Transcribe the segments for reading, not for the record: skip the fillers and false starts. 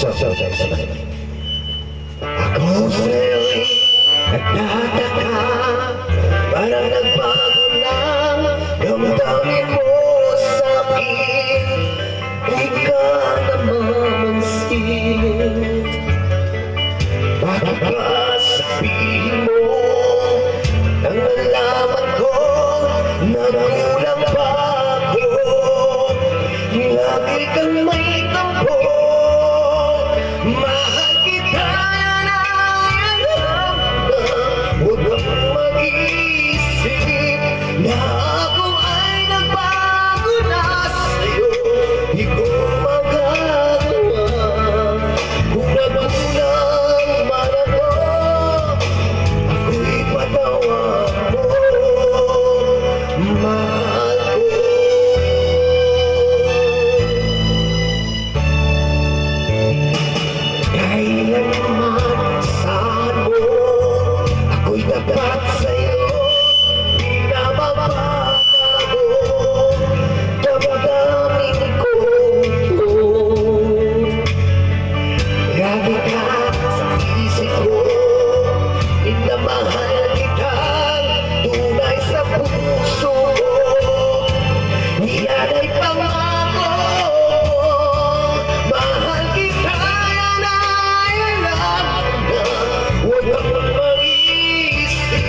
Ako sa'yo'y nagtataka, parang nagbago ng damdamin mo sa'kin. Di ka namamansin. Bakit ba sabihin mo nang nalaman ko na kulang pa ako? Lagi kang may tampo. Mahal kita na alam na huwag kang mag-iisip na ako ay nagbago na sa'yo. Di ko magagawa kung nagulang man ako. Ako'y patawad mo, mahal ko. Kailanman saan mo ako'y tapat sa'yo, di na mababago. Damdamin ko ito. Lagi ka sa isip ko, minamahal kita tunay sa puso ko. Yan ay pangako. Mahal kita yan ay alam na huwag kang mag-iisip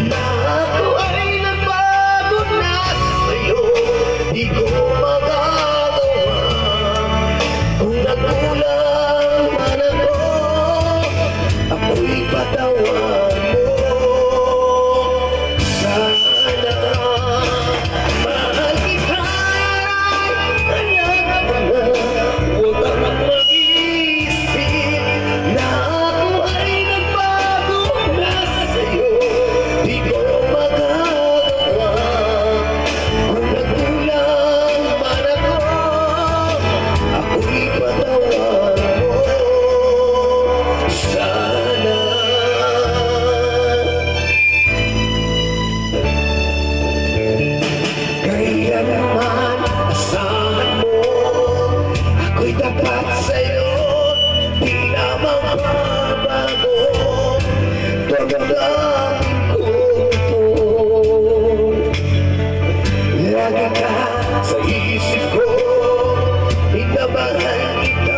na ako ay nagbago na sa'yo. Di ko magagawa kung nagkulang man ako. Ako'y patawad mo. Sana mahal kita ay alam na huwag kang mag-iisip na ako ay nagbago na sa'yo. Di ko magagawa kung nagkulang man ako. Ako'y patawad mo. Sana kailanman asahan mo ako'y tapat sa'yo, di na magbabago. Damdamin ko ito. Lagi ka sa isip ko, minamahal kita